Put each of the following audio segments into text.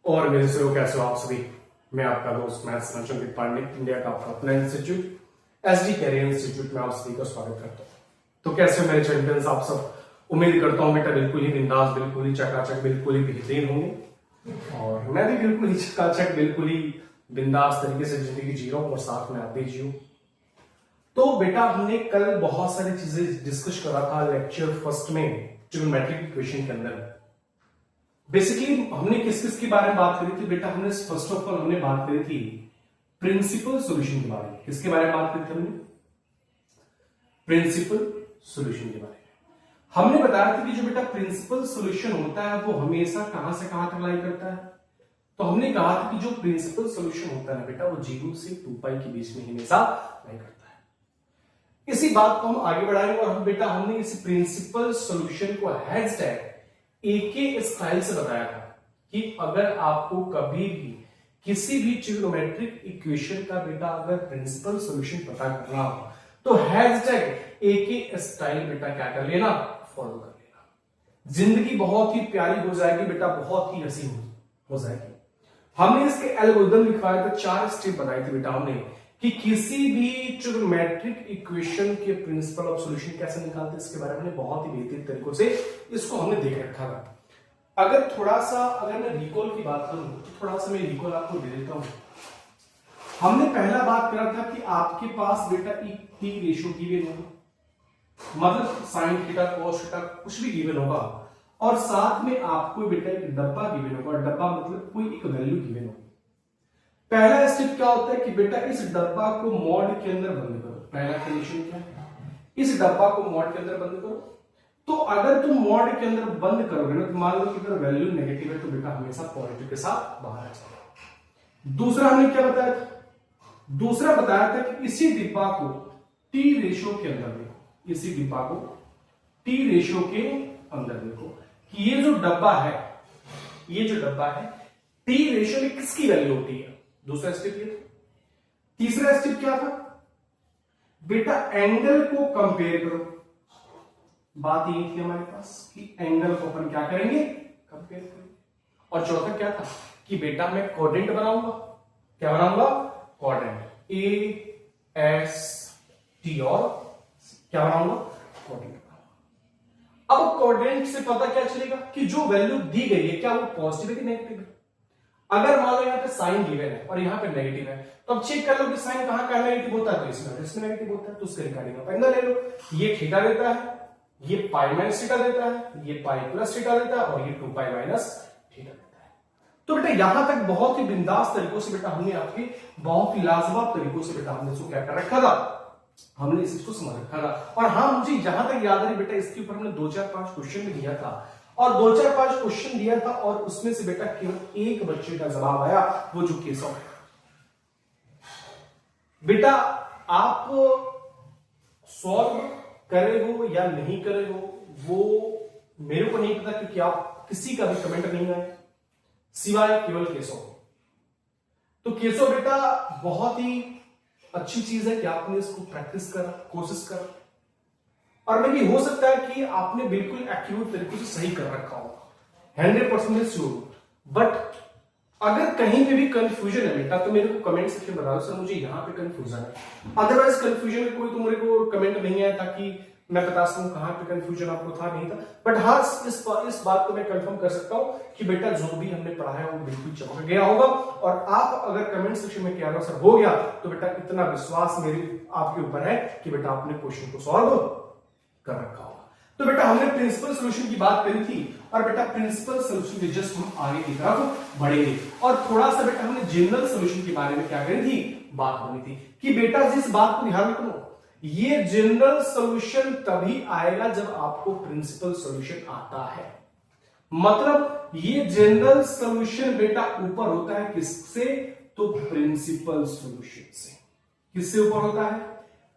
और मेरे से हो कैसे हो आप सभी। मैं आपका दोस्त मैथ्स संजीव पांडे, इंडिया का आपका अपना इंस्टीट्यूट एसडी कैरियर इंस्टीट्यूट में आप सभी का स्वागत करता हूँ। तो कैसे हो मेरे चैंपियंस आप सब। उम्मीद करता हूँ बेटा बिल्कुल ही बिंदास, बिल्कुल ही चकाचक, बिल्कुल ही बेहतरीन होंगे। और मैं भी बिल्कुल ही चकाचक, बिल्कुल ही बिंदास तरीके से जिंदगी जी रहा हूँ और साथ में आप भी जियो। तो बेटा हमने कल बहुत सारी चीजें डिस्कस करा था लेक्चर फर्स्ट में ट्रिग्नोमेट्रिक इक्वेशन के अंदर। बेसिकली हमने किस किस के बारे में बात करी थी बेटा। हमने फर्स्ट ऑफ ऑल हमने बात करी थी प्रिंसिपल सॉल्यूशन के बारे में। किसके बारे में बात करी थी हमने? प्रिंसिपल सॉल्यूशन के बारे में। हमने बताया था कि जो बेटा प्रिंसिपल सॉल्यूशन होता है वो हमेशा कहां से कहां तक लाई करता है। तो हमने कहा था कि जो प्रिंसिपल सॉल्यूशन होता है बेटा वो 0 से 2 पाई के बीच में हमेशा लाई करता है। इसी बात को हम आगे बढ़ाएंगे और हम बेटा हमने इस प्रिंसिपल सॉल्यूशन को हैशटैग एके स्टाइल से बताया था कि अगर आपको कभी भी किसी भी ट्रिग्नोमेट्रिक इक्वेशन का बेटा अगर प्रिंसिपल सॉल्यूशन पता करना हो तो हैशटैग एके स्टाइल बेटा क्या कर लेना, फॉलो कर लेना। जिंदगी बहुत ही प्यारी हो जाएगी बेटा, बहुत ही हसीन हो जाएगी। हमने इसके एल्गोरिथम लिखवाए थे, 4 स्टेप बनाए थे बेटा हमने कि किसी भी ट्रिग्नोमेट्रिक इक्वेशन के प्रिंसिपल ऑफ सॉल्यूशन कैसे निकालते हैं। इसके बारे में बहुत ही बेहतरीन तरीकों से इसको हमने देख रखा था। अगर थोड़ा सा अगर मैं रिकॉल की बात करूं तो थोड़ा सा मैं रिकॉल आपको दे देता हूं। हमने पहला बात करा था कि आपके पास बेटा एक टी रेशियो गिवन होगा, मतलब साइन थीटा कॉस थीटा कुछ भी गिवन होगा और साथ में आपको बेटा एक डब्बा गिवन होगा। डब्बा मतलब कोई एक वैल्यू गिवन होगी। पहला स्टेप क्या होता है कि बेटा इस डब्बा को मॉड के अंदर बंद करो। पहला कंडीशन क्या है? इस डब्बा को मॉड के अंदर बंद करो। तो अगर तुम मॉड के अंदर बंद करोगे ना तो मान लो कि अगर वैल्यू नेगेटिव है तो बेटा हमेशा पॉजिटिव के साथ बाहर आ जाएगा। दूसरा हमने क्या बताया था? दूसरा बताया था कि इसी डिब्बा को टी रेशियो के अंदर देखो। इसी डिब्बा को टी रेशियो के अंदर देखो कि ये जो डब्बा है, ये जो डब्बा है टी रेशियो में किसकी वैल्यू होती है। दूसरा स्टेप ये था। तीसरा स्टेप क्या था बेटा? एंगल को कंपेयर करो। बात यही थी हमारे पास कि एंगल को अपन क्या करेंगे, कंपेयर करेंगे। और चौथा क्या था कि बेटा मैं कोऑर्डिनेट बनाऊंगा। क्या बनाऊंगा? कोऑर्डिनेट ए एस टी और क्या बनाऊंगा? कोऑर्डिनेट बनाऊंगा। अब कोऑर्डिनेट से पता क्या चलेगा कि जो वैल्यू दी गई है क्या वो पॉजिटिव है कि नेगेटिव है। अगर मान लो यहाँ पे साइन गिवन है और यहाँ पे नेगेटिव है तो अब चेक कर लो कि साइन कहां का नेगेटिव होता है, तो इसमें नेगेटिव होता है। तो उसके रिगार्डिंग आप एंगल ले लो। ये थीटा देता है, ये पाई माइनस थीटा देता है, ये पाई प्लस थीटा देता है और ये 2 पाई माइनस थीटा देता है। तो बेटा यहां तक बहुत ही बिंदास तरीकों से बेटा हमने आपके बहुत ही लाजवाब तरीकों से बेटा हमने इसको क्या कर रखा था, हमने इस चीज को समझ रखा था। और हाँ मुझे यहां तक याद है बेटा इसके ऊपर हमने 2-4-5 क्वेश्चन भी दिया था और 2-4-5 क्वेश्चन दिया था और उसमें से बेटा केवल एक बच्चे का जवाब आया, वो जो केशव है। बेटा आप सॉल्व करे हो या नहीं करे हो वो मेरे को नहीं पता क्योंकि आप किसी का भी कमेंट नहीं आए सिवाय केवल केशव। तो केशव बेटा बहुत ही अच्छी चीज है कि आपने इसको प्रैक्टिस करा, कोशिश करा और मे भी हो सकता है कि आपने बिल्कुल एक्यूरेट तरीके से सही कर रखा हो, 100% श्योर। बट अगर कहीं पे भी कंफ्यूजन है बेटा तो मेरे को कमेंट सेक्शन में बताओ, सर मुझे यहां पे कंफ्यूजन है। अदरवाइज कंफ्यूजन में कोई तो मेरे को कमेंट नहीं आया ताकि मैं बता सकूं कहां पे कंफ्यूजन आपको था नहीं था। बट हाँ इस बात को मैं कंफर्म कर सकता हूं कि बेटा जो भी हमने पढ़ा है वो बिल्कुल चमक गया होगा। और आप अगर कमेंट सेक्शन में कह रहे हो सर हो गया तो बेटा इतना विश्वास मेरी आपके ऊपर है कि बेटा आपने क्वेश्चन को सॉल्व कर रखा होगा। तो बेटा हमने प्रिंसिपल सॉल्यूशन की बात करी थी और बेटा प्रिंसिपल सॉल्यूशन के जस्ट हम आगे की तरफ बढ़ेंगे और थोड़ा सा बेटा हमने जनरल सॉल्यूशन के बारे में क्या करी थी, बात करी थी कि बेटा जिस बात को ध्यान रखो ये जनरल सॉल्यूशन तभी आएगा जब आपको प्रिंसिपल सॉल्यूशन आता है। मतलब ये जनरल सॉल्यूशन बेटा ऊपर होता है किससे, तो प्रिंसिपल सॉल्यूशन से। किससे ऊपर होता है?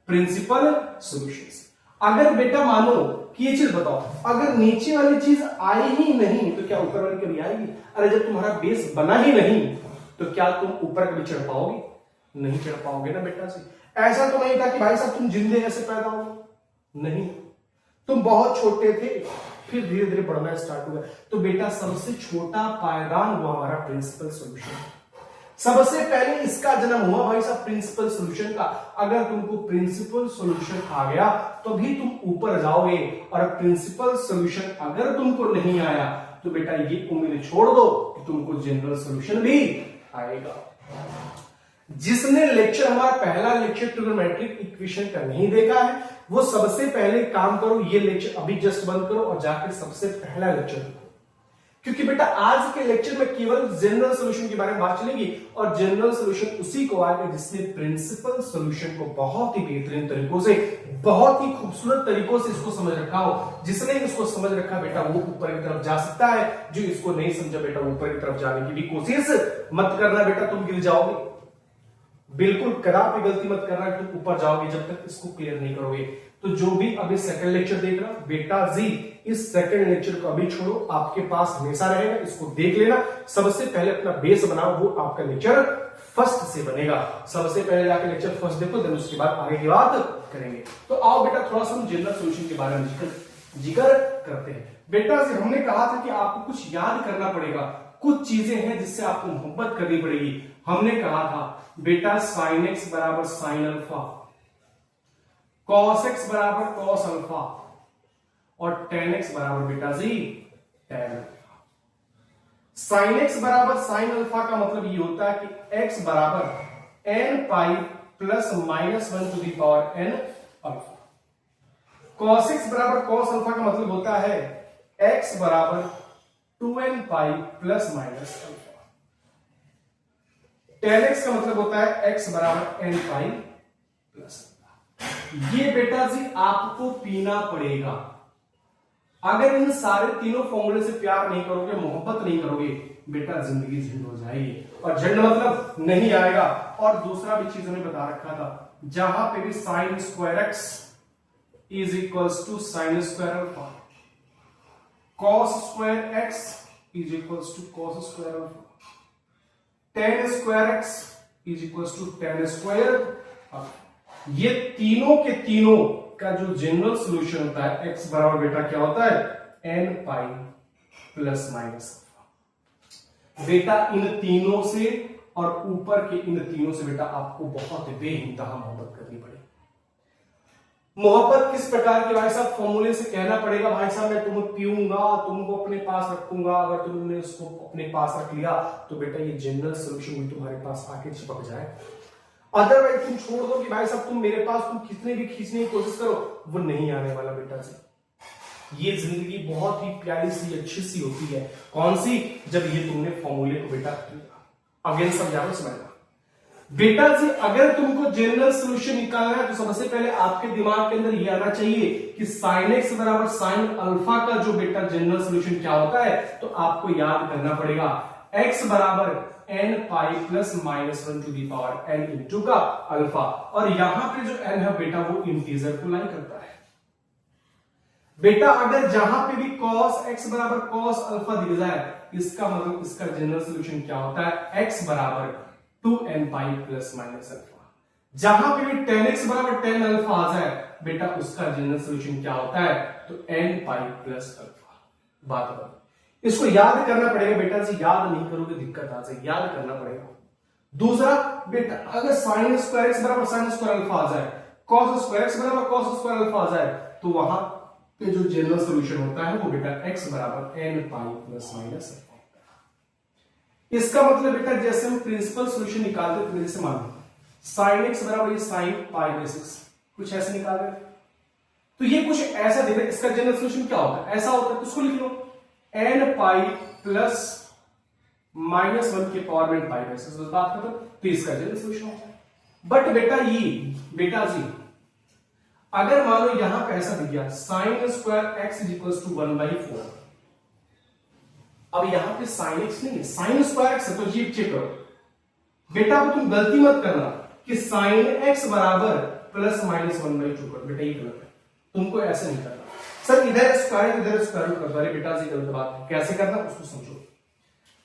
प्रिंसिपल सॉल्यूशन से। अगर बेटा मानो कि ये चीज बताओ अगर नीचे वाली चीज आई ही नहीं तो क्या ऊपर वाली कभी आएगी? अरे जब तुम्हारा बेस बना ही नहीं तो क्या तुम ऊपर कभी चढ़ पाओगे? नहीं चढ़ पाओगे ना बेटा। से ऐसा तो नहीं था कि भाई साहब तुम जिंदे ऐसे पैदा हो, नहीं। तुम बहुत छोटे थे, फिर धीरे धीरे बढ़ना स्टार्ट हुआ। तो बेटा सबसे छोटा पायदान वो हमारा प्रिंसिपल सॉल्यूशन है। सबसे पहले इसका जन्म हुआ भाई साहब प्रिंसिपल सॉल्यूशन का। अगर तुमको प्रिंसिपल सॉल्यूशन आ गया तो भी तुम ऊपर जाओगे, और प्रिंसिपल सॉल्यूशन अगर तुमको नहीं आया तो बेटा ये उम्मीद छोड़ दो कि तुमको जनरल सॉल्यूशन भी आएगा। जिसने लेक्चर हमारा पहला लेक्चर ट्रिग्नोमेट्रिक इक्वेशन का नहीं देखा है, वो सबसे पहले काम करो, ये लेक्चर अभी जस्ट बंद करो और जाकर सबसे पहला लेक्चर देखो। क्योंकि बेटा आज के लेक्चर में केवल जनरल सॉल्यूशन के बारे में बात चलेगी, और जनरल सॉल्यूशन उसी को आएगा जिसने प्रिंसिपल सॉल्यूशन को बहुत ही बेहतरीन तरीकों से, बहुत ही खूबसूरत तरीकों से इसको समझ रखा हो। जिसने इसको समझ रखा बेटा वो ऊपर की तरफ जा सकता है, जो इसको नहीं समझा बेटा ऊपर की तरफ जाने की भी कोशिश मत करना बेटा, तुम गिर जाओगे। बिल्कुल कदापि गलती मत करना कि तुम ऊपर जाओगे जब तक इसको क्लियर नहीं करोगे। तो जो भी अभी सेकंड लेक्चर देख रहा बेटा जी, इस सेकंड लेक्चर को अभी छोड़ो, आपके पास हमेशा रहेगा, इसको देख लेना। सबसे पहले अपना बेस बनाओ, वो आपका लेक्चर फर्स्ट से बनेगा। सबसे पहले जाकर लेक्चर फर्स्ट देखो, देन उसके बाद आगे की बात करेंगे। तो आओ बेटा थोड़ा सा हम जनरल सॉल्यूशन के बारे में जिक्र करते हैं। बेटा जी हमने कहा था कि आपको कुछ याद करना पड़ेगा, कुछ चीजें हैं जिससे आपको मोहब्बत करनी पड़ेगी। हमने कहा था बेटा साइन एक्स बराबर साइन अल्फा, कॉस एक्स बराबर कॉस अल्फा, और टेन एक्स बराबर बेटा जी टेन अल्फा। साइन एक्स बराबर साइन अल्फा का मतलब ये होता है कि एक्स बराबर n pi plus minus one to the power n alpha. Cos x बराबर कॉस अल्फा का मतलब होता है एक्स बराबर 2n pi plus minus alpha. Tan x का मतलब होता है x बराबर n पाई प्लस अल्फा। ये बेटा जी आपको पीना पड़ेगा। अगर इन सारे तीनों फॉर्मूले से प्यार नहीं करोगे, मोहब्बत नहीं करोगे, बेटा जिंदगी झंड हो जाएगी, और झंड मतलब नहीं आएगा। और दूसरा भी चीज हमें बता रखा था, जहां पे भी sine square x is equals to sine square alpha, cos square x is equals to cos square alpha, tan square x is equals to tan square alpha. ये तीनों के तीनों का जो जनरल सॉल्यूशन होता है x बराबर बेटा क्या होता है n pi plus minus alpha. बेटा इन तीनों से और ऊपर के इन तीनों से बेटा आपको बहुत बेइंतहा मोहब्बत करनी पड़ेगी। मोहब्बत किस प्रकार की भाई साहब, फॉर्मूले से कहना पड़ेगा भाई साहब मैं तुम्हें पीऊंगा, तुमको अपने पास रखूंगा। अगर तुमने उसको अपने पास रख लिया तो बेटा ये जनरल सॉल्यूशन भी तुम्हारे पास आके चिपक जाए। अदरवाइज तुम छोड़ दो कि भाई साहब तुम मेरे पास तुम कितने भी खींचने की कोशिश करो, वो नहीं आने वाला बेटा जी। ये जिंदगी बहुत ही प्यारी सी अच्छी सी होती है। कौन सी? जब ये तुमने फॉर्मूले को बेटा अगेन समझाना समझना। बेटा जी अगर तुमको जनरल सॉल्यूशन निकालना है तो सबसे पहले आपके दिमाग के अंदर ये आना चाहिए कि साइन एक्स बराबर साइन अल्फा का जो बेटा जनरल सॉल्यूशन क्या होता है, तो आपको याद करना पड़ेगा x बराबर n pi plus minus one to the power n into का अल्फा, और यहां पे जो n है बेटा वो इंटीजर को लाई करता है। बेटा अगर जहां पे भी cos x बराबर cos अल्फा दिख जाए, इसका मतलब इसका जनरल सॉल्यूशन क्या होता है, x बराबर 2n pi plus minus alpha. जहां पे भी tan x बराबर tan अल्फा आ जाए बेटा उसका जनरल सॉल्यूशन क्या होता है, तो n पाई प्लस अल्फा। बात बता, इसको याद करना पड़ेगा बेटा जी, याद नहीं करोगे दिक्कत आ जाएगी, याद करना पड़ेगा। दूसरा बेटा अगर साइन स्क्वायर एक्स बराबर साइन स्क्वायर अल्फा आ जाए, कॉस स्क्वायर एक्स बराबर कॉस स्क्वायर अल्फा आ जाए, तो वहां पे जो जनरल सॉल्यूशन होता है वो बेटा x बराबर n pi plus minus alpha. इसका मतलब बेटा जैसे हम प्रिंसिपल सॉल्यूशन निकालते थे, जैसे मान लो साइन एक्स बराबर साइन पाई बाई 6, कुछ ऐसे निकाल रहे, तो ये कुछ ऐसा दिख रहा है। इसका जनरल सॉल्यूशन क्या होता है, ऐसा होता है, तो उसको लिख लो n pi plus minus one के पावर में पाई बाई 6, बात खत्म। तो इसका जनरल सॉल्यूशन होता है। बट बेटा ये बेटा जी अगर मान लो यहां पे ऐसा दिख गया sine square x is equal to 1/4, अब यहां पे साइन एक्स नहीं है, साइन स्क्वायर एक्स है, तो ये चेक करो बेटा। अब तुम गलती मत करना कि साइन एक्स बराबर प्लस माइनस 1/2 कर, बेटा ये गलत है, तुमको ऐसे नहीं करना। सर इधर स्क्वायर इधर स्क्वायर कर, अरे बेटा जी गलत बात है, कैसे करना उसको समझो।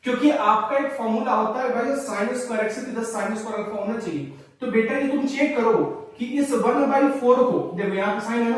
क्योंकि आपका एक फॉर्मूला होता है भाई साइन स्क्वायर एक्स इधर साइन स्क्वायर अल्फा होना चाहिए, तो बेटा ये तुम चेक करो कि इस 1/4 को, देखो यहां पे साइन है ना,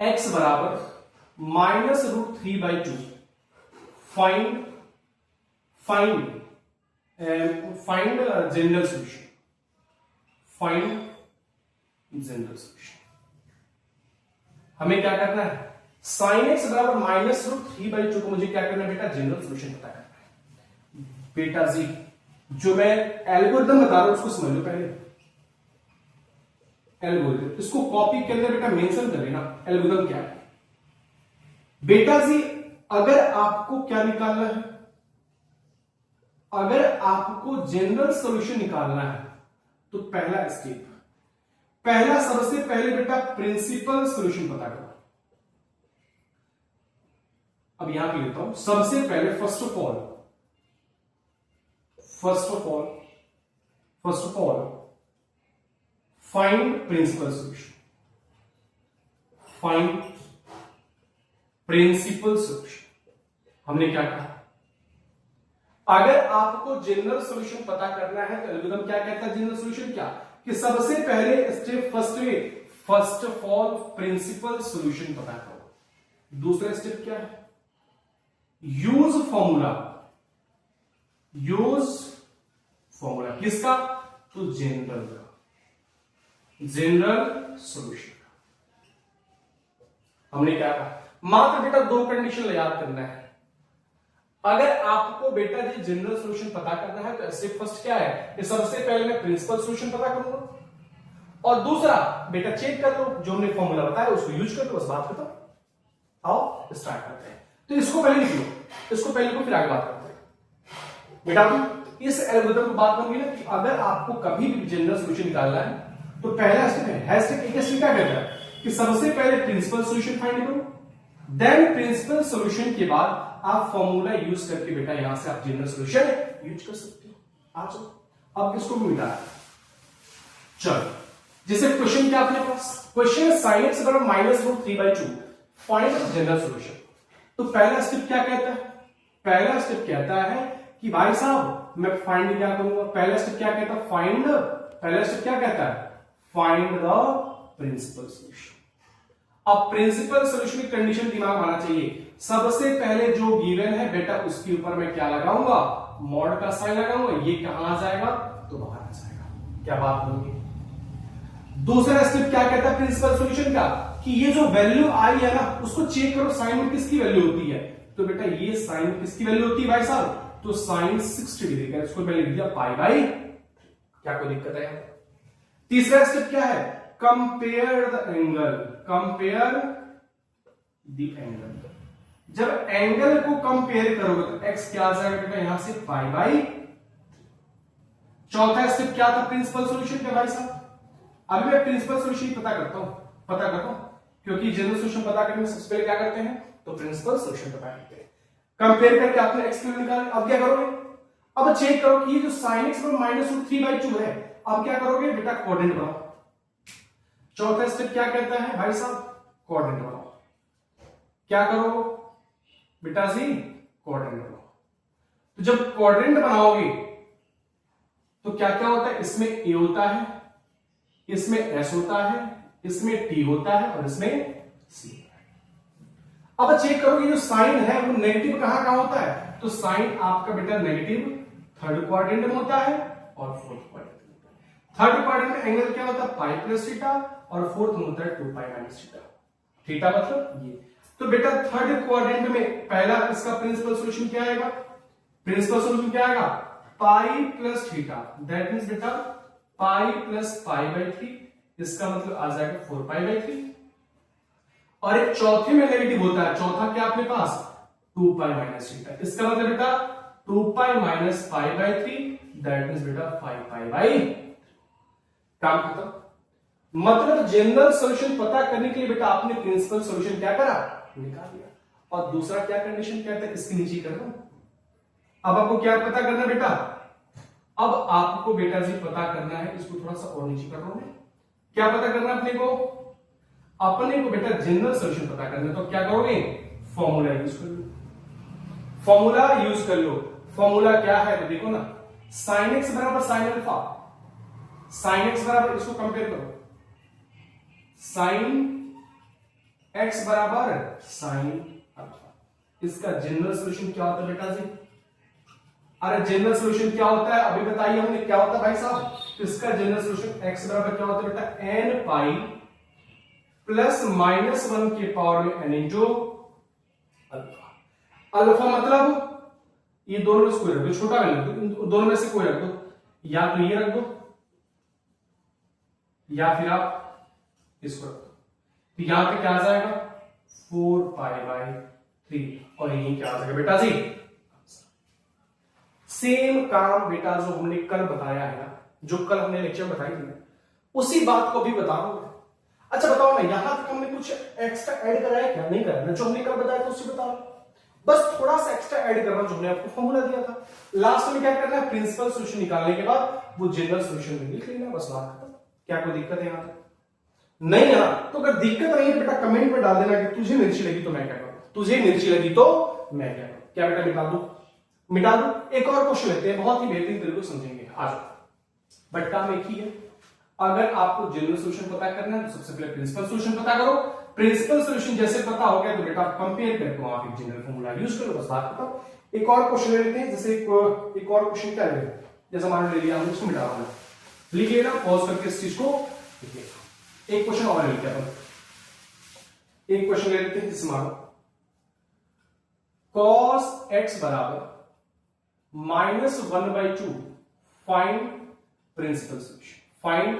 x बराबर -√3/2 find general solution, find general solution. हमें क्या करना है, sin x बराबर -√3/2 को मुझे क्या करना है बेटा, जनरल सॉल्यूशन पता करना है। बेटा जी जो मैं एल्गोरिथम बता रहा हूं उसको समझ लो पहले। एल्गोरिथम, इसको कॉपी के अंदर बेटा मेंशन कर लेना, एल्गोरिथम क्या है। बेटा जी अगर आपको क्या निकालना है, अगर आपको जनरल सॉल्यूशन निकालना है तो पहला स्टेप, पहला सबसे पहले बेटा प्रिंसिपल सॉल्यूशन पता करो। अब यहां पे लेता हूं, सबसे पहले first of all find principal solution, find principal solution. हमने क्या कहा, अगर आपको जनरल सॉल्यूशन पता करना है तो एल्गोरिथम क्या कहता है, जनरल सॉल्यूशन क्या, कि सबसे पहले step first of all principal solution पता करो। दूसरा स्टेप क्या है, यूज फॉर्मूला किसका, तो जनरल का, जनरल सॉल्यूशन का। हमने क्या कहा, मात्र बेटा दो कंडीशन याद करना है। अगर आपको बेटा जी जनरल सॉल्यूशन पता करना है तो स्टेप फर्स्ट क्या है, कि सबसे पहले मैं प्रिंसिपल सॉल्यूशन पता करूंगा, और दूसरा बेटा चेक कर लो जो हमने फॉर्मूला बताया उसको यूज कर लो, बस बात खत्म। आओ स्टार्ट करते हैं। तो इसको पहले लिख लो, इसको पहले को फिर आगे बात करते हैं। बेटा इस एल्गोरिथम को बात करूंगी ना कि अगर आपको कभी भी जनरल सॉल्यूशन निकालना है तो पहला स्टेप है, स्टेप क्या कहता है कि सबसे पहले प्रिंसिपल सॉल्यूशन फाइंड करो, देन प्रिंसिपल सॉल्यूशन के बाद आप फॉर्मूला यूज करके बेटा यहां से आप जनरल सॉल्यूशन यूज कर सकते हो। आ जाओ, अब किसको भी मिटा है, चलो जैसे क्वेश्चन क्या अपने पास, क्वेश्चन है sin x बराबर -√3/2 फाइंड जनरल सॉल्यूशन। तो पहला स्टेप क्या कहता है, पहला स्टेप कहता है कि भाई साहब मैं फाइंड क्या करूंगा, पहला स्टेप क्या कहता है, पहला स्टेप क्या कहता है, फाइंड द प्रिंसिपल सॉल्यूशन। अब प्रिंसिपल सॉल्यूशन की कंडीशन दिमाग में आना चाहिए, सबसे पहले जो गिवन है बेटा उसके ऊपर मैं क्या लगाऊंगा, मॉड का साइन लगाऊंगा, ये कहां आ जाएगा, तो बाहर आ जाएगा। क्या बात होगी। दूसरा स्टेप क्या कहता है प्रिंसिपल सॉल्यूशन का, कि ये जो वैल्यू आई है ना उसको चेक करो साइन में किसकी वैल्यू होती है। तो बेटा ये साइन में किसकी वैल्यू होती है भाई साहब, तो साइन 60 डिग्री का, इसको मैंने लिख दिया π/, क्या कोई दिक्कत है। तीसरा स्टेप क्या है, compare the angle, compare the angle. जब एंगल को कंपेयर करोगे तो x क्या आ जाएगा बेटा, यहां से π/। चौथा स्टेप क्या था प्रिंसिपल सॉल्यूशन का भाई साहब, अभी मैं प्रिंसिपल सॉल्यूशन पता करता हूं, क्योंकि जनरल सॉल्यूशन पता करने में सबसे पहले क्या करते हैं, तो प्रिंसिपल सॉल्यूशन पता करते हैं। कंपेयर करके आपने x की वैल्यू निकाली, अब क्या करोगे, अब चेक करो कि ये जो sin x -√3/2 है, अब क्या करोगे बेटा, कोऑर्डिनेट बनाओ। चौथा स्टेप क्या कहता है भाई साहब, कोऑर्डिनेट बनाओ। क्या करो बेटा जी, कोऑर्डिनेट बनाओ। तो जब कोऑर्डिनेट बनाओगे तो क्या क्या होता है, इसमें a होता है, इसमें s होता है, इसमें t होता है और इसमें c होता है। अब चेक करो कि जो साइन है वो नेगेटिव कहां कहां होता है, तो साइन आपका बेटा नेगेटिव थर्ड क्वाड्रेंट में होता है और फोर्थ क्वाड्रेंट में होता है। थर्ड क्वाड्रेंट में एंगल क्या होता है, पाई प्लस थीटा, और फोर्थ में होता है 2 पाई माइनस थीटा। थीटा मतलब ये। तो बेटा थर्ड क्वाड्रेंट में पहला इसका प्रिंसिपल सॉल्यूशन क्या आएगा, प्रिंसिपल सॉल्यूशन क्या आएगा, pi plus theta, that means बेटा पाई प्लस पाई बाई 3, इसका मतलब आ जाएगा 4 पाई बाई 3। और एक चौथे में नेगेटिव होता है, चौथा क्या अपने पास 2 पाई माइनस थीटा, इसका मतलब बेटा 2 pi minus pi by 3, that means बेटा 5 पाई बाई। काम खत्म। मतलब जनरल सॉल्यूशन पता करने के लिए बेटा आपने प्रिंसिपल सॉल्यूशन क्या करा, निकाल लिया। और दूसरा क्या कंडीशन कहता है, इसके नीचे कर दो। अब आपको क्या पता करना है बेटा, अब आपको बेटा जी पता करना है, इसको थोड़ा सा और नीचे कर रहा हूं मैं। क्या पता करना है अपने को बेटा जनरल सॉल्यूशन पता करना है। तो क्या करोगे, फॉर्मूला यूज कर लो, फॉर्मूला यूज कर लो। फॉर्मूला क्या है तो देखो ना, साइन एक्स बराबर साइन अल्फा, साइन एक्स बराबर, इसको कंपेयर करो, साइन एक्स बराबर साइन अल्फा। इसका जनरल सॉल्यूशन क्या होता है बेटा जी, अरे जनरल सॉल्यूशन क्या होता है अभी बताइए हमने, क्या होता है भाई साहब। तो इसका जनरल सॉल्यूशन एक्स बराबर क्या होता है बेटा, एन पाई प्लस माइनस 1 के पावर में एन इंटू अल्फा। अल्फा मतलब ये दोनों में से कोई रख दो, छोटा वैल्यू दो, दोनों में से कोई रख दो, या तो ये रख दो या फिर आप इसको रख दो। तो यहां पे क्या आ जाएगा 4 पाई बाई 3, और यही क्या आ जाएगा बेटा जी, सेम काम बेटा जो हमने कल बताया है ना, जो कल हमने लेक्चर बताई थी, उसी बात को भी बता रहा हूं। अच्छा बताओ ना, यहां तक हमने कुछ एक्स्ट्रा ऐड कराया क्या, नहीं कराया ना, जो हमने कल बताया था उससे बताओ, बस थोड़ा सा एक्स्ट्रा ऐड करना, जो हमने आपको फॉर्मूला दिया था। लास्ट में क्या करना है, प्रिंसिपल सॉल्यूशन निकालने के बाद वो जनरल सॉल्यूशन में लिख लेना, बस बात खत्म। क्या कोई दिक्कत है यहां तक, नहीं है ना? तो अगर दिक्कत नहीं है बेटा कमेंट में डाल देना कि तुझे मिर्ची लगी तो मैं क्या करूं, तुझे मिर्ची लगी तो मैं क्या करूं। क्या बेटा मिटा दूं, मिटा दूं। एक और क्वेश्चन लेते हैं, बहुत ही बेहतरीन तरीके से समझेंगे आज, बट काम एक ही है। अगर आपको जनरल सॉल्यूशन पता करना है तो सबसे पहले प्रिंसिपल सॉल्यूशन पता करो। प्रिंसिपल सॉल्यूशन जैसे पता हो गया तो बेटा कंपेयर करके वहां पे जनरल फॉर्मूला यूज करो, बस बात खत्म। एक और क्वेश्चन ले लेते हैं, जैसे एक और क्वेश्चन क्या ले, जैसे मान ले लिया हमने, इसको मिटा रहा, लिख लेना पॉज करके इस चीज को लिख लेना। एक क्वेश्चन और ले लेते हैं, एक क्वेश्चन ले लेते हैं, जिसमें मानो cos x बराबर -1/2, find principal solution, find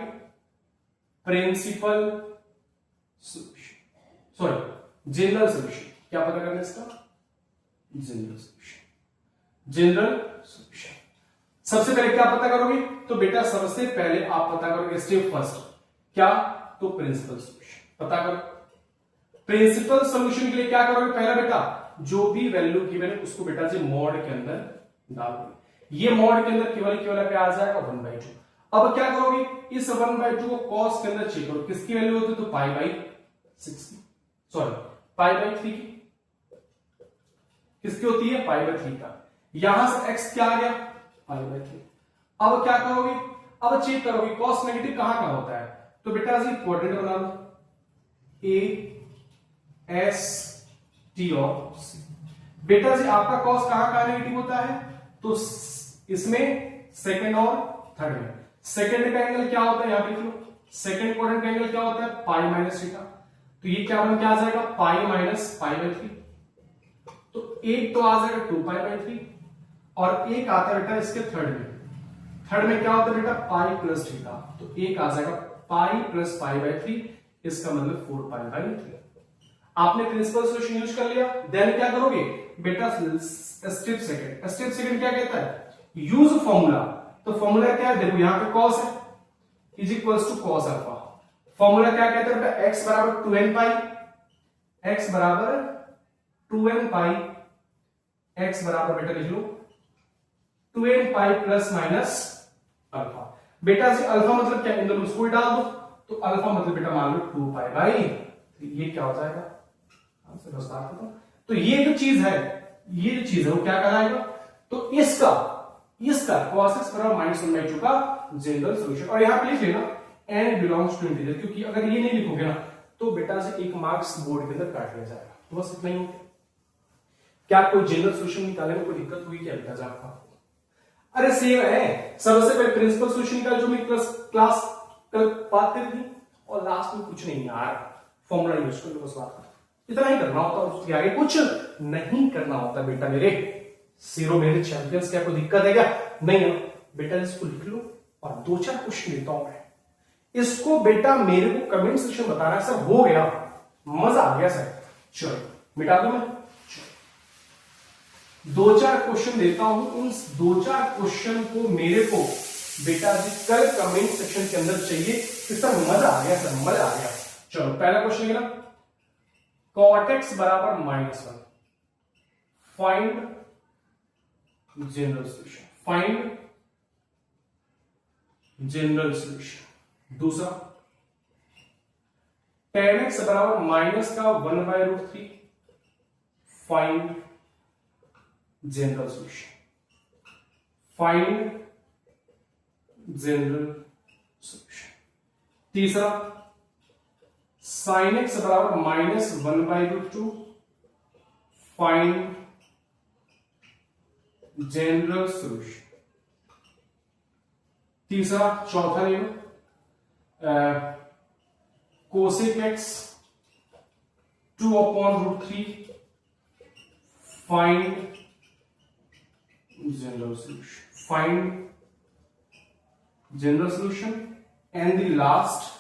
principal solution, sorry general solution. क्या पता करना है इसका, जनरल सॉल्यूशन, जनरल सॉल्यूशन। सबसे पहले क्या पता करोगे, तो बेटा सबसे पहले आप पता करोगे स्टेप फर्स्ट, क्या, तो प्रिंसिपल सॉल्यूशन पता करो। प्रिंसिपल सॉल्यूशन के लिए क्या करोगे, पहला बेटा जो भी वैल्यू गिवन है उसको बेटा जी मॉड के अंदर डालोगे। ये मॉड के अंदर केवल क्या आ जाएगा 1/2। अब क्या करोगे, इस 1/2 को कॉस के अंदर चेक करो, किसकी वैल्यू होती है, तो पाई बाई 6 की, सॉरी पाई बाई 3 की, किसकी होती है, पाई बाई 3 का। यहां से x क्या आ गया, पाई बाई 3। अब क्या करोगे, अब चेक करोगे कॉस नेगेटिव कहां कहां होता है, तो बेटा जी क्वाड्रेंट बना लो, ए एस टी और सी। बेटा जी आपका कॉस कहां कहां नेगेटिव होता है, तो इसमें सेकंड और थर्ड में। सेकंड का एंगल क्या होता है, यहां पे लिख लो, सेकंड क्वाड्रेंट का एंगल क्या होता है, पाई माइनस थीटा। तो ये क्या बन के आ जाएगा, पाई माइनस पाई बाई 3। तो एक तो आ जाएगा 2 पाई बाई 3, और एक आता है बेटा इसके थर्ड में। थर्ड में क्या होता है बेटा, पाई प्लस थीटा, तो एक आ जाएगा पाई प्लस पाई बाई 3, इसका मतलब 4 पाई बाई 3। आपने प्रिंसिपल सॉल्यूशन यूज कर लिया, देन क्या करोगे बेटा, स्टेप सेकंड क्या कहता है, यूज फॉर्मूला। तो फॉर्मूला क्या है, देखो यहां पे cos है is equals to cos alpha. Formula क्या कहता है बेटा, x बराबर 2n पाई, x बराबर 2n पाई, x बराबर बेटा लिख लो 2n pi plus minus alpha. बेटा जी अल्फा मतलब क्या, इन दोनों को डाल दो, तो अल्फा मतलब बेटा मान लो 2 पाई बाई, ये क्या हो जाएगा, तो ये जो चीज है, ये जो चीज है वो क्या कहलाएगा, तो इसका cos x बराबर -1/2 का जनरल सॉल्यूशन। और यहां पे लिख लेना एंड बिलोंग्स टू इंटीजर, क्योंकि अगर ये नहीं लिखोगे ना तो बेटा से 1 मार्क्स बोर्ड के अंदर काट लिया जाएगा। तो बस इतना ही हो गया। क्या कोई जनरल सोल्यूशन निकालने में कोई दिक्कत हुई क्या बेटा आपको? अरे सेम है, सबसे पहले प्रिंसिपल सोल्यूशन का जो मैं क्लास कल बात करी थी, और लास्ट में कुछ नहीं यार, फॉर्मूला यूज कर लो बस, बात कर, इतना ही करना होता है, उसके आगे कुछ नहीं करना होता बेटा मेरे। जीरो मेरे चैंपियंस, क्या कोई दिक्कत है क्या? नहीं है बेटा, इसको लिख लो और 2-4 क्वेश्चन लेता हूं मैं, इसको बेटा मेरे को कमेंट सेक्शन बताना है। सर हो गया, मजा आ गया सर, चलो मिटा दो मैं, 2-4 क्वेश्चन देता हूं, उन 2-4 क्वेश्चन को मेरे को बेटा जी कल कमेंट सेक्शन के अंदर चाहिए कि सर मजा आ गया, सर मजा आ गया। चलो पहला क्वेश्चन है ना, cot x बराबर -1, find general solution, find general solution. दूसरा, tan x बराबर माइनस का 1/√3, find general solution, find general solution. तीसरा, sin x बराबर -1/√2, फाइंड जनरल सोल्यूशन। तीसरा, चौथा नियम, cosec x 2/√3, find general solution, find general solution. And the last,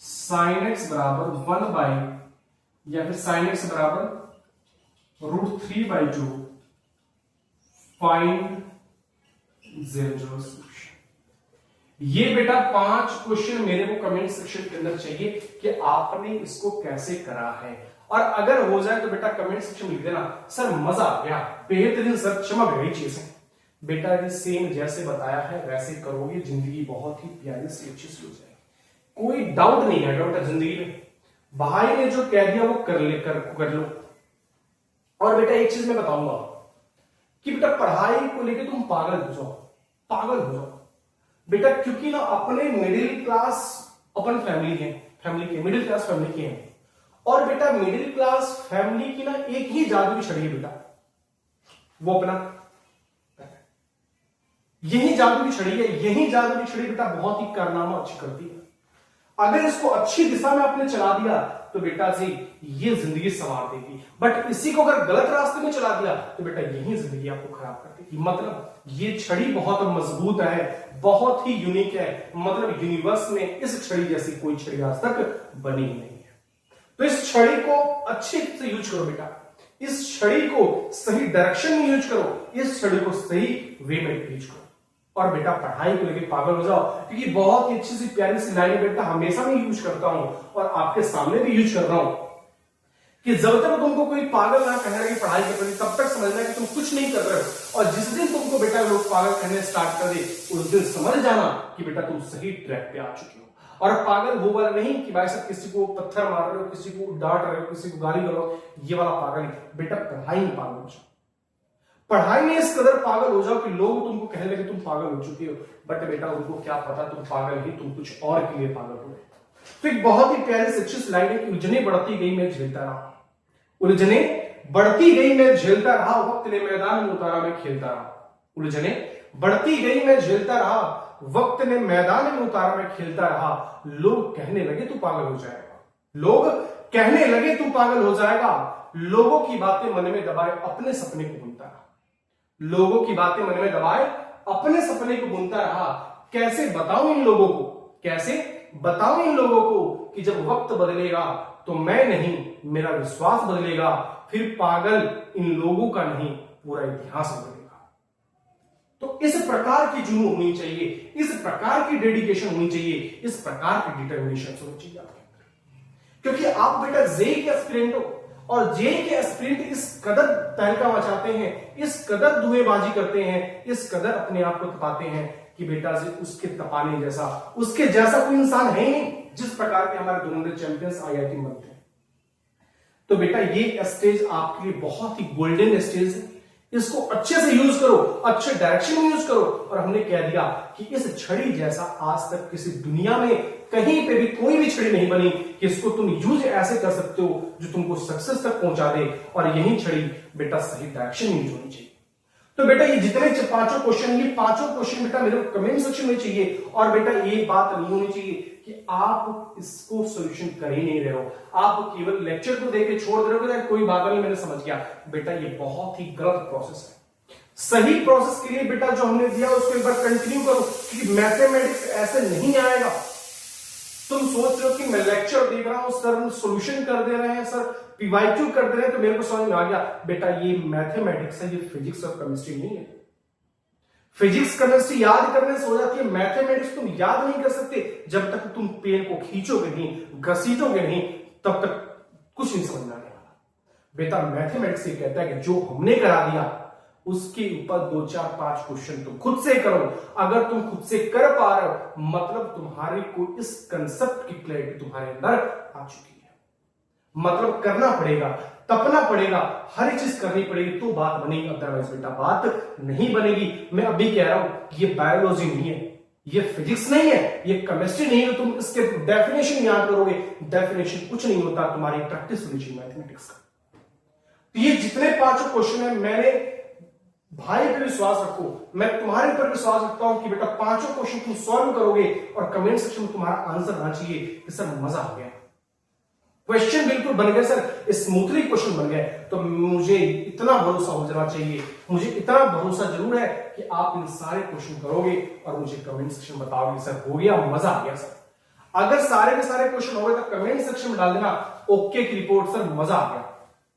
sin x बराबर 1 या फिर sin x बराबर √3/2, फाइंड जनरल सोल्यूशन। ये बेटा 5 क्वेश्चन मेरे को कमेंट सेक्शन के अंदर चाहिए कि आपने इसको कैसे करा है, और अगर हो जाए तो बेटा कमेंट सेक्शन में लिख देना सर मजा आ गया, बेहतरीन सर, चमक गई चीजें। बेटा ये सेम जैसे बताया है वैसे करोगे, जिंदगी बहुत ही प्यारी सी अच्छी सी हो जाएगी, कोई डाउट नहीं है बेटा जिंदगी में। भाई ने जो कह दिया वो कर लो। और बेटा एक चीज मैं बताऊंगा कि बेटा पढ़ाई को लेकर तुम पागल हो जाओ, पागल हो जाओ बेटा, क्योंकि ना अपने मिडिल क्लास अपन फैमिली के मिडिल क्लास फैमिली के हैं, और बेटा मिडिल क्लास फैमिली की ना एक ही जादू की छड़ी है बेटा, वो अपना यही जादू की छड़ी है। यही जादू की छड़ी बेटा बहुत ही कारनामा अच्छी करती है। अगर इसको अच्छी दिशा में आपने चला दिया तो बेटा जी ये जिंदगी संवार देगी, बट इसी को अगर गलत रास्ते में चला दिया तो बेटा यही जिंदगी आपको खराब कर देगी। मतलब ये छड़ी बहुत मजबूत है, बहुत ही यूनिक है, मतलब यूनिवर्स में इस छड़ी जैसी कोई छड़ी आज तक बनी ही नहीं है। तो इस छड़ी को अच्छे से यूज करो बेटा, इस छड़ी को सही डायरेक्शन में यूज करो, इस छड़ी को सही वे में यूज करो, और बेटा पढ़ाई को लेकर पागल हो जाओ, क्योंकि बहुत ही अच्छी सी प्यारी सी लाइन बेटा हमेशा मैं यूज करता हूं और आपके सामने भी यूज कर रहा हूं कि जब तक तुमको कोई पागल ना कहने लगे पढ़ाई के प्रति, तब तक समझना कि तुम कुछ नहीं कर रहे हो, और जिस दिन तुमको बेटा लोग पागल कहने स्टार्ट कर दे उस दिन समझ जाना कि बेटा तुम सही ट्रैक पे आ चुके हो। और पागल वो वाला नहीं कि भाई साहब किसी को पत्थर मार रहे हो, किसी को डांट रहे हो, किसी को गाली कर रहे हो, ये वाला पागल नहीं बेटा। पढ़ाई में पागल हो जाओ, पढ़ाई में इस कदर पागल हो जाओ कि लोग तुमको कहने लगे तुम पागल हो चुके हो, बट बेटा उनको क्या पता तुम पागल ही, तुम कुछ और के लिए पागल हो। तो एक बहुत ही प्यारी से अच्छी स्लाइड है कि उलझने बढ़ती गई मैं झेलता रहा, उलझने बढ़ती गई मैं झेलता रहा, वक्त ने मैदान में उतारा मैं खेलता रहा। उलझने बढ़ती गई मैं झेलता रहा, वक्त ने मैदान में उतारा मैं खेलता रहा। लोग कहने लगे तू पागल हो जाएगा, लोग कहने लगे तू पागल हो जाएगा। लोगों की बातें मन में दबाए अपने सपने को बुनता रहा, लोगों की बातें मन में दबाए अपने सपने को बुनता रहा। कैसे बताऊं इन लोगों को, कैसे बताऊं इन लोगों को कि जब वक्त बदलेगा तो मैं नहीं मेरा विश्वास बदलेगा, फिर पागल इन लोगों का नहीं पूरा इतिहास बदलेगा। तो इस प्रकार की जुनून होनी चाहिए, इस प्रकार की डेडिकेशन होनी चाहिए, इस प्रकार की डिटर्मिनेशन होनी चाहिए आपके अंदर, क्योंकि आप बेटा जेई के एस्पिरेंट हो, और जेई के एस्पिरेंट इस कदर तहलका मचाते हैं, इस कदर धुएंबाजी करते हैं, इस कदर अपने आप को तपाते हैं कि बेटा जी उसके तपाने जैसा, उसके जैसा कोई इंसान है नहीं, जिस प्रकार के हमारे दोनों चैंपियंस आईआईटी बनते हैं। तो बेटा ये स्टेज आपके लिए बहुत ही गोल्डन स्टेज है, इसको अच्छे से यूज करो, अच्छे डायरेक्शन में यूज करो। और हमने कह दिया कि इस छड़ी जैसा आज तक किसी दुनिया में कहीं पे भी कोई भी छड़ी नहीं बनी कि इसको तुम यूज ऐसे कर सकते हो जो तुमको सक्सेस तक पहुंचा दे। और यही छड़ी बेटा सही डायरेक्शन में यूज होनी चाहिए। तो बेटा ये जितने पांचों क्वेश्चन, ये पांचों क्वेश्चन बेटा मेरे को कमेंट सेक्शन में चाहिए। और बेटा ये बात नहीं होनी चाहिए कि आप इसको सॉल्यूशन कर ही नहीं रहे हो, आप केवल लेक्चर को देख के छोड़ दे रहे हो कि कोई बात नहीं मैंने समझ गया। बेटा ये बहुत ही गलत प्रोसेस है। सही प्रोसेस के लिए बेटा जो हमने दिया उसको एक बार कंटिन्यू करो, क्योंकि मैथमेटिक्स ऐसे नहीं आएगा। तुम सोच रहे हो कि मैं लेक्चर देख रहा हूं सर, सॉल्यूशन कर दे रहे हैं सर, पीवाईक्यू कर दे रहे हैं, तो मेरे को समझ में आ गया। बेटा ये मैथमेटिक्स है, ये फिजिक्स और केमिस्ट्री नहीं है। फिजिक्स केमिस्ट्री याद करने से हो जाती है, मैथमेटिक्स तुम याद नहीं कर सकते जब तक तुम पेन को खींचोगे नहीं, घसीटोगे नहीं, तब तक कुछ नहीं समझ में आने वाला। बेटा मैथमेटिक्स ये कहता है कि जो हमने करा दिया उसके ऊपर 2 4 5 क्वेश्चन तुम खुद से करो। अगर तुम खुद से कर पा रहे हो मतलब तुम्हारे को इस कंसेप्ट की क्लैरिटी तुम्हारे अंदर आ चुकी है। मतलब करना पड़ेगा, तपना पड़ेगा, हर चीज करनी पड़ेगी तो बात बनेगी, अदरवाइज बेटा बात नहीं बनेगी। मैं अभी कह रहा हूं ये बायोलॉजी नहीं है, ये फिजिक्स नहीं है, ये केमिस्ट्री नहीं है। तुम इसके डेफिनेशन याद करोगे, डेफिनेशन कुछ नहीं होता, तुम्हारी प्रैक्टिस होनी चाहिए मैथमेटिक्स का। तो ये जितने 5 क्वेश्चन है, मैंने भाई पे विश्वास रखो, मैं तुम्हारे ऊपर विश्वास रखता हूं कि बेटा 5 क्वेश्चन तुम सॉल्व करोगे और कमेंट सेक्शन में तुम्हारा आंसर आना चाहिए कि सर मजा आ गया, क्वेश्चन बिल्कुल बन गए सर, स्मूथली क्वेश्चन बन गए। तो मुझे इतना भरोसा हो जाना चाहिए, मुझे इतना भरोसा जरूर है कि आप इन सारे क्वेश्चन करोगे और मुझे कमेंट सेक्शन में बताओगे सर हो गया, मजा आ गया सर। अगर सारे के सारे क्वेश्चन हो गए तो कमेंट सेक्शन में डाल देना ओके की रिपोर्ट, सर मजा आ गया,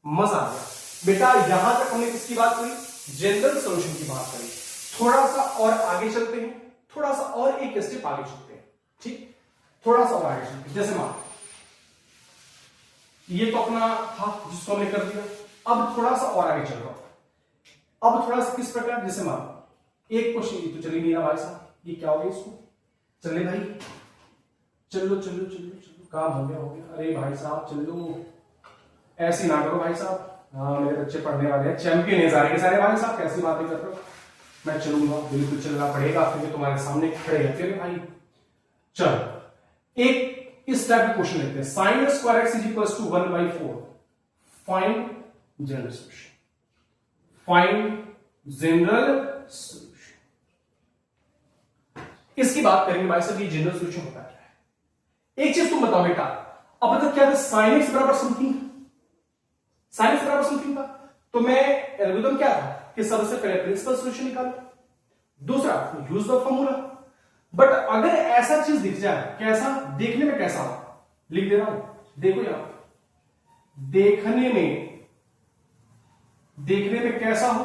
मजा आ गया। बेटा यहां तक हमने किसकी बात करी, जनरल सॉल्यूशन की बात करी। थोड़ा सा और आगे चलते हैं, थोड़ा सा और एक स्टेप आगे चलते हैं, ठीक, थोड़ा सा और आगे चलते हैं। जैसे मान ये तो अपना था जिसको हमने कर दिया, अब थोड़ा सा और आगे चल रहा हूं। अब थोड़ा सा किस प्रकार, जैसे मान एक क्वेश्चन ये तो चल ही नहीं रहा भाई साहब, ये क्या हो गया, इसको चले भाई, चलो चलो चलो चलो, काम हो गया हो गया, अरे भाई साहब चलो, ऐसे ना करो भाई साहब, हाँ मेरे बच्चे पढ़ने वाले हैं, चैंपियन है सारे के सारे भाई साहब, कैसी बातें कर रहे हो, मैं चलूंगा, बिल्कुल चलना पड़ेगा, फिर तुम्हारे सामने खड़े रहते हैं भाई। चलो एक इस टाइप का क्वेश्चन लेते हैं, sine square x is equal to 1/4, find general solution, find general solution. इसकी बात करेंगे भाई साहब, ये जनरल सॉल्यूशन होता क्या है। एक चीज तुम बताओ बेटा, अब तक क्या था, साइन एक्स बराबर समथिंग, साइन एक्स बराबर समथिंग था, तो मैं एल्गोरिथम क्या था कि सबसे पहले प्रिंसिपल सॉल्यूशन निकालो, दूसरा यूज द फॉर्मूला। बट अगर ऐसा चीज दिख जाए, कैसा देखने में कैसा हो, लिख दे रहा हूं, देखो यहां, देखने में कैसा हो,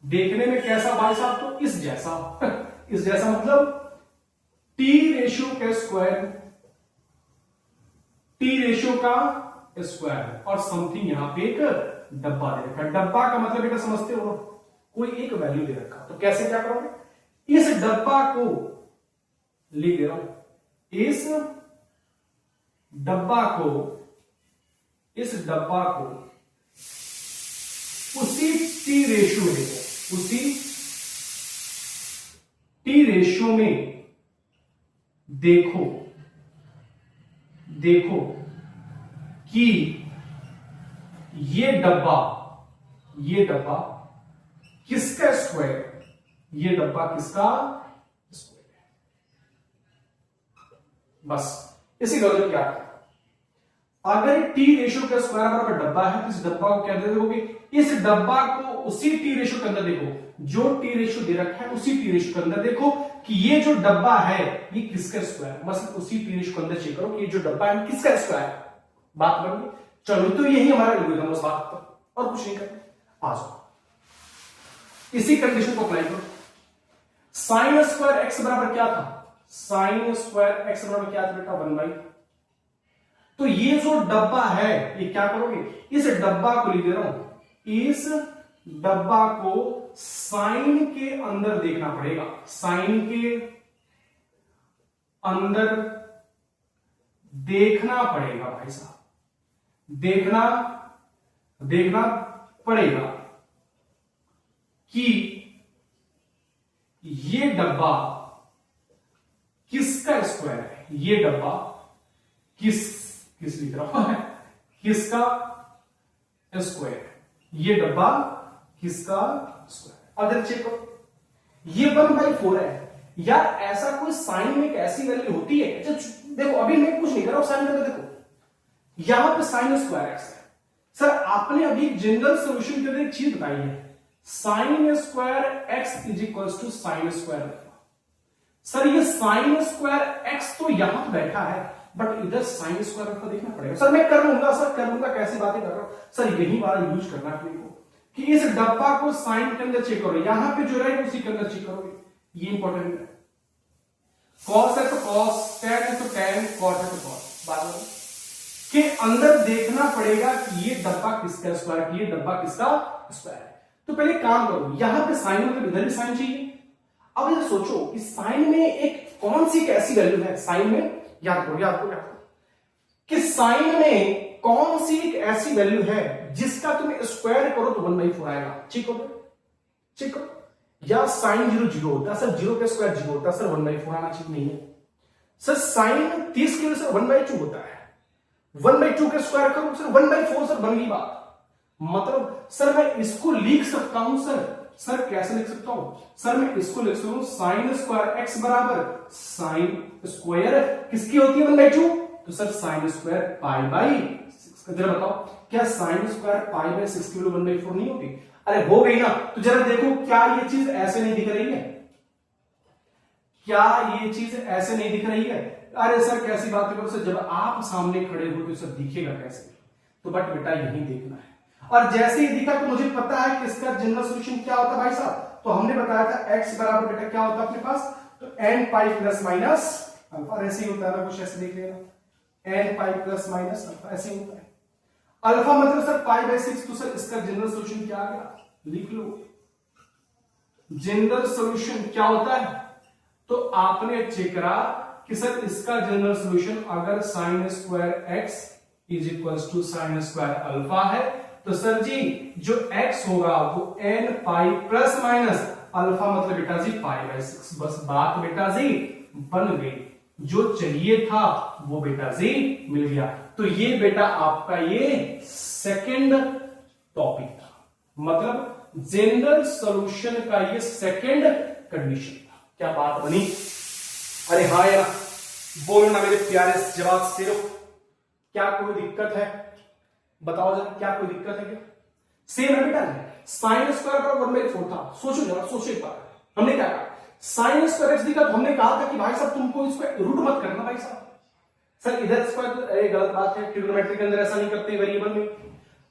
देखने में कैसा भाई साहब, तो इस जैसा इस जैसा मतलब टी रेशियो का स्क्वायर, टी रेशियो का स्क्वायर और समथिंग यहां पे एक डब्बा दे रखा है। डब्बा का मतलब बेटा समझते हो, कोई एक वैल्यू दे रखा, तो कैसे क्या करोगे, इस डब्बा को लिख दे रहा हूं, इस डब्बा को उसी टी रेशियो में देखो, उसी टी रेशियो में देखो कि ये डब्बा किसका स्क्वायर, ये डब्बा किसका स्क्वायर है। बस इसी लॉजिक क्या है, अगर टी रेशियो का स्क्वायर बराबर डब्बा है तो इस डब्बा को क्या दे दोगे, इस डब्बा को उसी टी रेशियो के अंदर देखो, जो टी रेशियो दे रखा है उसी टी रेशियो के अंदर देखो कि ये जो डब्बा है ये किसका स्क्वायर, बस उसी टी रेशियो के अंदर चेक करो कि ये जो डब्बा है किसका स्क्वायर, बात बन गई। चलो तो यही हमारा एल्गोरिथम उस बात पर, और कुछ नहीं करते। आ जाओ इसी कंडीशन को अप्लाई करो, साइन स्क्वायर एक्स बराबर क्या था, साइन स्क्वायर एक्स बराबर क्या था बेटा 1/, तो ये जो डब्बा है ये क्या करोगे, इस डब्बा को लिख दे रहा हूं, इस डब्बा को साइन के अंदर देखना पड़ेगा, साइन के अंदर देखना पड़ेगा भाई साहब, देखना पड़ेगा। कि ये डब्बा किसका स्क्वायर है, ये डब्बा किस लिख रहा है, किसका स्क्वायर है, ये डब्बा किसका स्क्वायर। अगर चेक करो, ये 1/4 है यार, ऐसा कोई साइन में एक ऐसी वैल्यू होती है, देखो अभी मैं कुछ नहीं कर रहा हूं, साइन करके देखो, यहां पे साइन स्क्वायर एक्स है। सर आपने अभी जनरल सोल्यूशन के लिए एक चीज बताई है, sine square x is equal to sine square alpha. Sir ये साइन स्क्वायर एक्स तो यहां बैठा है, बट इधर साइन स्क्वायर अल्फा देखना पड़ेगा। सर मैं कर लूंगा, सर कर लूंगा, कैसी बातें कर रहा हूं सर, यही बात यूज करना अपने को कि इस डब्बा को साइन के अंदर चेक करो, यहां पे जो रहेगा उसी के अंदर चेक करोगे, ये इंपॉर्टेंट है। कॉस है तो कॉस, टेन है तो टेन, कॉट है तो कॉट, बात के अंदर देखना पड़ेगा कि ये डब्बा किसका स्क्वायर, ये डब्बा किसका स्क्वायर है। तो पहले काम करो, यहां पे साइन मतलब इधर भी साइन चाहिए। अब ये सोचो कि साइन में एक कौन सी ऐसी वैल्यू है, साइन में याद करो कि साइन में कौन सी एक ऐसी वैल्यू है जिसका तुम स्क्वायर करो तो 1/4 आएगा। ठीक हो, या साइन 0 होता है सर, 0 का स्क्वायर 0 होता है सर, 1/4 आना ठीक नहीं है सर। साइन 30 की वजह से 1/2 होता है, 1/2 का स्क्वायर करो सर 1/4 सर, बन गई बात। मतलब सर मैं इसको लिख सकता हूं सर कैसे लिख सकता हूं सर, मैं इसको लिख सकता हूं साइन स्क्वायर एक्स बराबर साइन स्क्वायर किसकी होती है 1/2, तो सर साइन स्क्वायर π/6। जरा बताओ क्या साइन स्क्वायर π/6 की वैल्यू 1/4 नहीं होती? अरे हो गई ना। तो जरा देखो क्या ये चीज ऐसे नहीं दिख रही है, क्या ये चीज ऐसे नहीं दिख रही है? अरे सर कैसी बात करो सर, जब आप सामने खड़े हो तो सर दिखेगा कैसे, तो बट बेटा यही देखना है। और जैसे ही दिखा तो मुझे पता है कि इसका जनरल सॉल्यूशन क्या होता है भाई साहब, तो हमने बताया था x बराबर बेटा क्या होता है अपने पास, तो n pi plus minus alpha, ऐसे ही होता है ना, कुछ ऐसे देख लेना, n pi plus minus alpha ऐसे ही होता है। अल्फा मतलब सर π/6, तो सर इसका जनरल सॉल्यूशन क्या आ गया, लिख लो जनरल सॉल्यूशन क्या होता है। तो आपने चेक करा कि सर इसका जनरल सॉल्यूशन अगर sine square x is equal to sine square alpha है, तो सर जी जो x होगा वो n pi plus minus alpha मतलब बेटा जी π/6। बस बात बेटा जी बन गई, जो चाहिए था वो बेटा जी मिल गया। तो ये बेटा आपका ये सेकंड टॉपिक था, मतलब जनरल सॉल्यूशन का ये सेकंड कंडीशन था। क्या बात बनी? अरे हाँ यार बोलो ना मेरे प्यारे जवाब से, क्या कोई दिक्कत है बताओ जरा, क्या कोई दिक्कत है क्या? सेम है बेटा, साइन स्क्वायर का 1/4 था। सोचो जरा, सोचो एक बार, हमने क्या कहा साइन स्क्वायर एक्स दिखा तो हमने कहा था कि भाई साहब तुमको इसको रूट मत करना भाई साहब। सर इधर स्क्वायर तो गलत बात है, ट्रिग्नोमेट्री के अंदर ऐसा नहीं करते वेरिएबल में।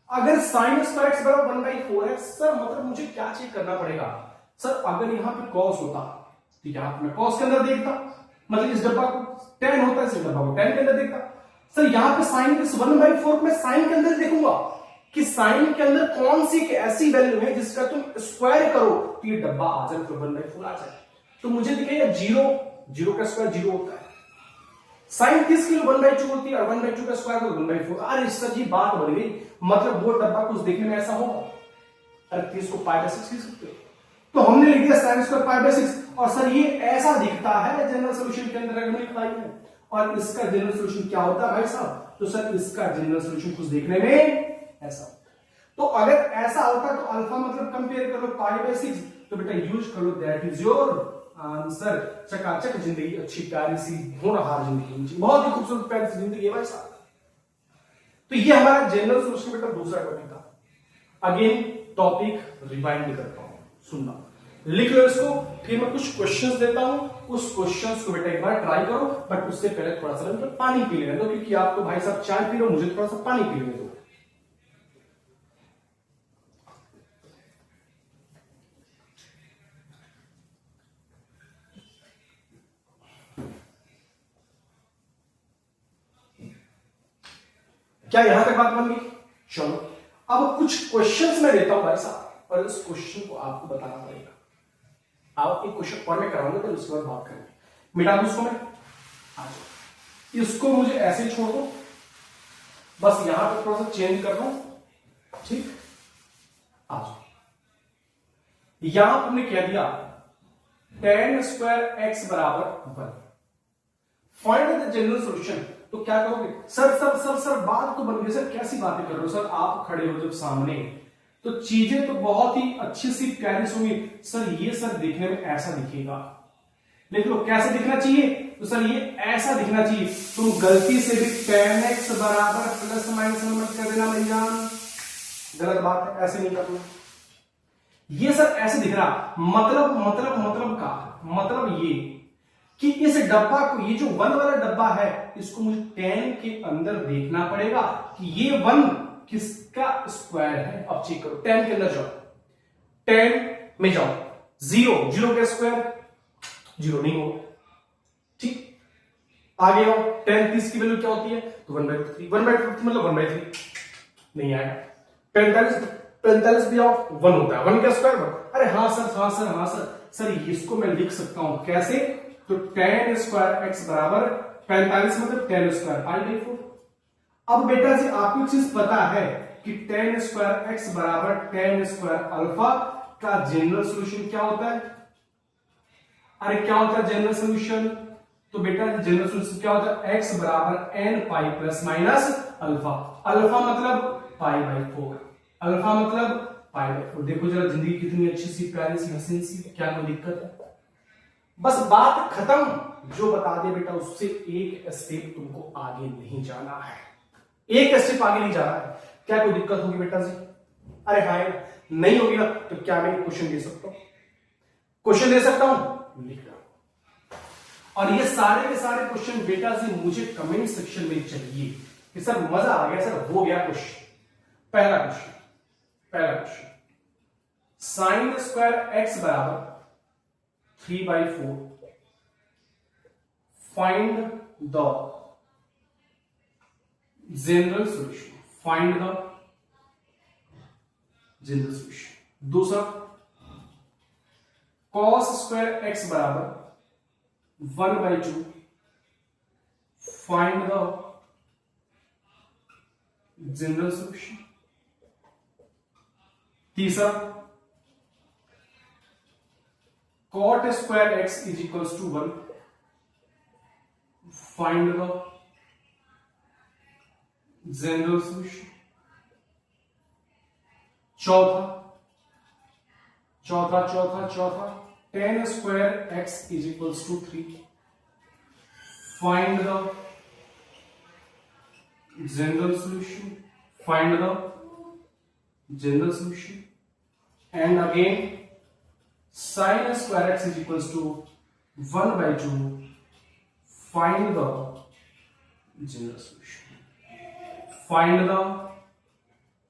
अगर साइन स्क्वायर एक्स बराबर 1/4 है सर, मतलब मुझे क्या चेक करना पड़ेगा सर, अगर यहां पे कॉस होता तो यहां पे मैं कॉस के अंदर देखता, मतलब इस डब्बा को टेन होता है, इस डब्बा को टेन के अंदर देखता। सर यहां पे साइन के 1/4 में साइन के अंदर देखूंगा कि साइन के अंदर कौन सी ऐसी वैल्यू है जिसका तुम स्क्वायर करो तो ये डब्बा आ जाए, तो 1/4 आ जाए। तो मुझे दिखेगा 0 का स्क्वायर 0 होता है, साइन 30 की 1/2 होती है और 1/2 का स्क्वायर 1/4। अरे सर जी बात बन गई, मतलब वो डब्बा कुछ देखने में ऐसा होगा। अरे 30 को π/6 लिख सकते हो, तो हमने लिख दिया साइन स्क्वायर π/6। और सर ये ऐसा दिखता है जनरल सॉल्यूशन के अंदर, हमने लिखा है। और इसका जनरल सॉल्यूशन क्या होता है भाई साहब, तो सर इसका जनरल सॉल्यूशन कुछ देखने में ऐसा होता है। तो अगर ऐसा होता तो अल्फा मतलब कंपेयर कर लो π/6, तो बेटा यूज कर लो, दैट इज योर आंसर। चकाचक जिंदगी, अच्छी प्यारी सी होनहार जिंदगी, बहुत ही खूबसूरत प्यारी सी जिंदगी है भाई साहब। तो ये हमारा जनरल सॉल्यूशन बेटा दूसरा टॉपिक था। अगेन टॉपिक रिवाइंड करता हूं, सुनना, लिख लो इसको, फिर मैं कुछ क्वेश्चंस देता हूं, उस क्वेश्चंस को बेटा एक बार ट्राई करो, बट उससे पहले थोड़ा सा मतलब पानी पी लेने दो, क्योंकि आप तो भाई साहब चाय पी लो, मुझे थोड़ा सा पानी पी लेने दो। क्या यहां तक बात बन गई? चलो अब कुछ क्वेश्चंस मैं देता हूं भाई साहब, और इस क्वेश्चन को आपको बताना पड़ेगा। आप एक क्वेश्चन और मैं कराऊंगा, तो उसके बाद बात करेंगे। मिटा दूं इसको मैं, इसको मुझे ऐसे छोड़ दो, बस यहां पर थोड़ा सा चेंज कर रहा हूं, ठीक। आ जाओ, यहां पर हमने क्या दिया, tan स्क्वायर x बराबर 1, फाइंड द जनरल सॉल्यूशन। तो क्या करोगे, सर बात तो बन गई सर, कैसी बातें कर रहे हो सर, आप खड़े हो जब सामने तो चीजें तो बहुत ही अच्छी सी प्यारी सी होंगी सर, ये सर देखने में ऐसा दिखेगा, देख लो कैसे दिखना चाहिए, तो सर ये ऐसा दिखना चाहिए। तुम गलती से भी tan x बराबर प्लस माइनस मत कर देना मेरी जान, गलत बात है, ऐसे नहीं करना। ये सर ऐसे दिख रहा, मतलब ये कि इस डब्बा को, ये जो 1 वाला डब्बा है, इसको मुझे tan के अंदर देखना पड़ेगा कि ये 1 किसका स्क्वायर है। अब चेक करो, tan के अंदर जाओ, tan में जाओ, 0 का स्क्वायर 0 नहीं होगा, ठीक। आगे आओ, tan 30 की वैल्यू क्या होती है, तो 1/3, 1/3 मतलब 1/3 नहीं आएगा। 45 भी आओ, 1 होता है, 1 का स्क्वायर 1। अरे हाँ सर इसको मैं लिख सकता हूं कैसे, तो tan स्क्वायर x बराबर 45 मतलब tan स्क्वायर π/4। अब बेटा जी आपको एक चीज पता है कि tan स्क्वायर x बराबर tan स्क्वायर अल्फा का जनरल सॉल्यूशन क्या होता है। अरे क्या होता है जनरल सॉल्यूशन, तो बेटा जनरल सॉल्यूशन क्या होता है, x बराबर n pi plus minus alpha. Alpha मतलब π/4, अल्फा मतलब π/4। देखो जरा जिंदगी कितनी अच्छी सी प्यारी सी हसीन सी, क्या कोई दिक्कत है, बस बात खत्म। जो बता दे बेटा उससे एक स्टेप तुमको आगे नहीं जाना है, एक स्टेप आगे नहीं जाना है। क्या कोई दिक्कत होगी बेटा जी, अरे हाय नहीं होगी ना, तो क्या मैं क्वेश्चन दे सकता हूं, क्वेश्चन दे सकता हूं, लिख रहा। और ये सारे के सारे क्वेश्चन बेटा जी मुझे कमेंट सेक्शन में चाहिए कि सर मजा आ गया सर, हो गया क्वेश्चन। पहला क्वेश्चन साइन स्क्वायर x बराबर 3/4, find the general solution, find the general solution. दूसरा cos स्क्वायर x बराबर 1/2, फाइंड द जनरल सॉल्यूशन। तीसरा cot square x is equals to 1, find the general solution. चौथा tan square x is equals to 3, find the general solution, find the general solution. And again sin square x is equals to 1/2, find the general solution, find the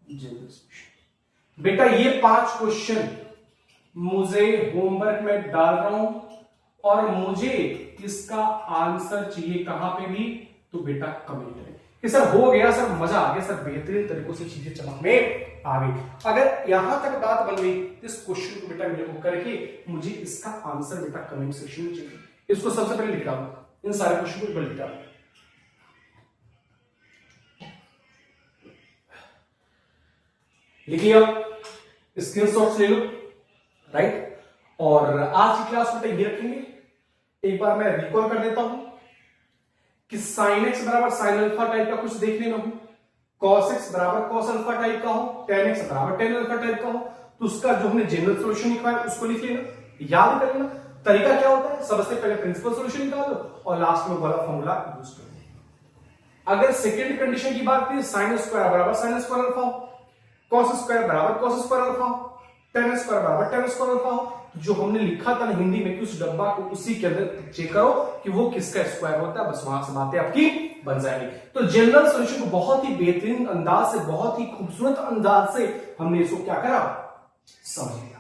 general solution. बेटा ये 5 question मुझे homework में डाल रहा हूं और मुझे इसका आंसर चाहिए कहां पे भी, तो बेटा कमेंट करें कि सर हो गया सर, मजा आ गया सर, बेहतरीन तरीकों से चीजें चमक में आ गई। अगर यहां तक बात बन गई तो इस क्वेश्चन को बेटा मेरे को करके मुझे इसका आंसर बेटा कमेंट सेक्शन में चाहिए। इसको सबसे पहले लिख डालो, इन सारे क्वेश्चन को लिख डालो। लिखिए, स्क्रीनशॉट ले लो, राइट। और आज की क्लास बेटा ये रखेंगे, एक बार मैं रिकॉल कर देता हूं कि sin x बराबर sin अल्फा टाइप का कुछ देखने में हो, cos x बराबर cos अल्फा टाइप का हो, tan x बराबर tan अल्फा टाइप का हो, तो उसका जो हमने जनरल सॉल्यूशन लिखा है उसको लिख लेना, याद कर लेना। तरीका क्या होता है, सबसे पहले प्रिंसिपल सॉल्यूशन निकाल लो और लास्ट में वाला फॉर्मूला यूज कर लो। अगर सेकंड कंडीशन की बात करें, sin स्क्वायर बराबर sin स्क्वायर अल्फा हो, cos स्क्वायर बराबर cos स्क्वायर अल्फा हो, tan स्क्वायर बराबर tan स्क्वायर अल्फा हो, जो हमने लिखा था ना हिंदी में कि उस डब्बा को उसी के अंदर चेक करो कि वो किसका स्क्वायर होता है, बस वहां से बातें आपकी बन जाएंगी। तो जनरल सॉल्यूशन को बहुत ही बेहतरीन अंदाज से, बहुत ही खूबसूरत अंदाज से हमने इसको क्या करा, समझ लिया।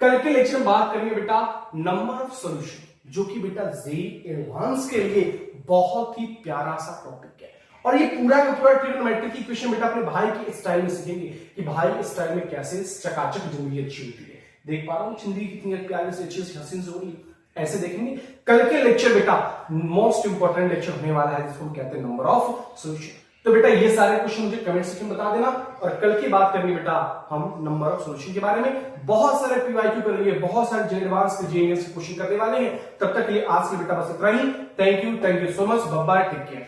कल के लेक्चर में बात करेंगे बेटा नंबर ऑफ सॉल्यूशन, जो कि बेटा जेई एडवांस के लिए बहुत ही प्यारा सा टॉपिक है। और ये पूरा का पूरा ट्रिग्नोमेट्रिक इक्वेशन बेटा अपने भाई के स्टाइल में सीखेंगे कि भाई स्टाइल में कैसे चकाचक जिंदगी अच्छी होती है। देख पा रहा हूं जिंदगी कितनी प्यारी से अच्छी से हसीन से हो रही है, ऐसे देखेंगे। कल के लेक्चर बेटा मोस्ट इंपोर्टेंट लेक्चर होने वाला है, जिसको हम कहते हैं नंबर ऑफ सॉल्यूशन। तो बेटा ये सारे क्वेश्चन मुझे कमेंट सेक्शन में बता देना, और कल की बात करनी बेटा हम नंबर ऑफ सॉल्यूशन के बारे में। बहुत सारे पीवाईक्यू करेंगे, बहुत सारे एडवांस जीएनएस क्वेश्चन करने वाले हैं। तब तक के लिए आज के बेटा बस इतना ही। Thank you so much, bye bye, take care.